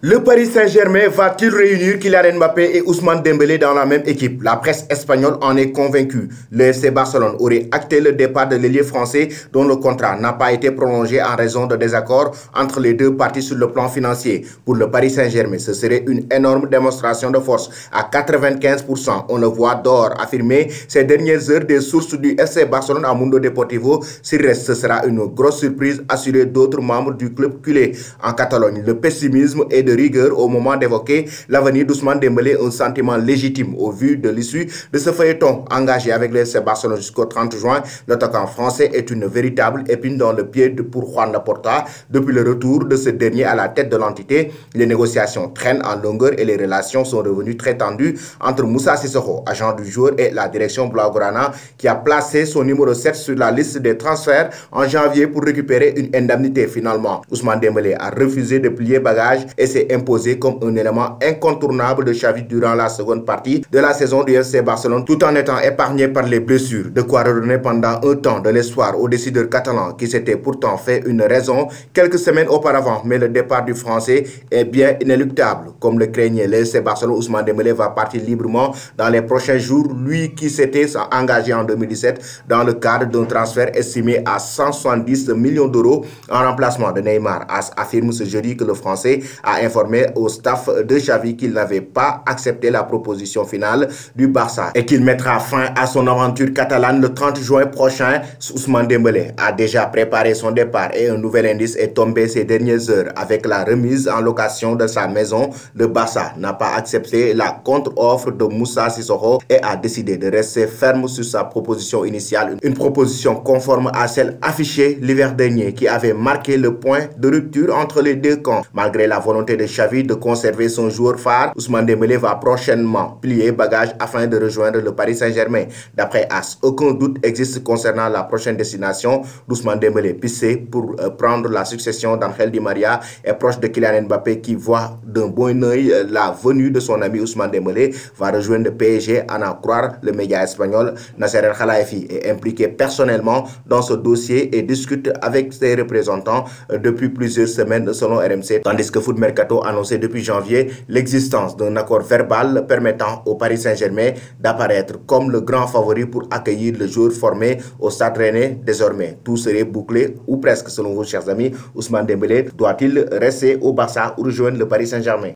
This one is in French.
Le Paris Saint-Germain va-t-il réunir Kylian Mbappé et Ousmane Dembélé dans la même équipe? La presse espagnole en est convaincue. Le FC Barcelone aurait acté le départ de l'ailier français dont le contrat n'a pas été prolongé en raison de désaccords entre les deux parties sur le plan financier. Pour le Paris Saint-Germain, ce serait une énorme démonstration de force. À 95%, on le voit d'or, affirmé ces dernières heures des sources du FC Barcelone à Mundo Deportivo. S'il reste, ce sera une grosse surprise assurée d'autres membres du club culé. En Catalogne, le pessimisme est de rigueur au moment d'évoquer l'avenir d'Ousmane Dembélé, un sentiment légitime au vu de l'issue de ce feuilleton engagé avec le FC Barcelone jusqu'au 30 juin. L'attaquant français est une véritable épine dans le pied pour Juan Laporta. Depuis le retour de ce dernier à la tête de l'entité, les négociations traînent en longueur et les relations sont revenues très tendues entre Moussa Sissoko, agent du joueur, et la direction blaugrana qui a placé son numéro 7 sur la liste des transferts en janvier pour récupérer une indemnité. Finalement, Ousmane Dembélé a refusé de plier bagage et s'est imposé comme un élément incontournable de Xavi durant la seconde partie de la saison du FC Barcelone, tout en étant épargné par les blessures. De quoi redonner pendant un temps de l'espoir aux décideurs catalans qui s'étaient pourtant fait une raison quelques semaines auparavant. Mais le départ du Français est bien inéluctable. Comme le craignait le FC Barcelone, Ousmane Dembélé va partir librement dans les prochains jours, lui qui s'était engagé en 2017 dans le cadre d'un transfert estimé à 170 millions d'euros en remplacement de Neymar. AS affirme ce jeudi que le Français a informé au staff de Xavi qu'il n'avait pas accepté la proposition finale du Barça et qu'il mettra fin à son aventure catalane le 30 juin prochain. Ousmane Dembélé a déjà préparé son départ et un nouvel indice est tombé ces dernières heures. Avec la remise en location de sa maison, le Barça n'a pas accepté la contre-offre de Moussa Sissoko et a décidé de rester ferme sur sa proposition initiale, une proposition conforme à celle affichée l'hiver dernier qui avait marqué le point de rupture entre les deux camps. Malgré la volonté de Xavi de conserver son joueur phare, Ousmane Dembélé va prochainement plier bagage afin de rejoindre le Paris Saint-Germain. D'après AS, aucun doute existe concernant la prochaine destination d'Ousmane Dembélé, pissé pour prendre la succession d'Angel Di Maria et proche de Kylian Mbappé qui voit d'un bon œil la venue de son ami Ousmane Dembélé, va rejoindre le PSG, à en croire le média espagnol. Nasser El Khelaifi est impliqué personnellement dans ce dossier et discute avec ses représentants depuis plusieurs semaines selon RMC, tandis que Foot Mercato annonçait depuis janvier l'existence d'un accord verbal permettant au Paris Saint-Germain d'apparaître comme le grand favori pour accueillir le joueur formé au Stade Rennais. Désormais, tout serait bouclé ou presque. Selon vous, chers amis, Ousmane Dembélé doit-il rester au Barça ou rejoindre le Paris Saint-Germain?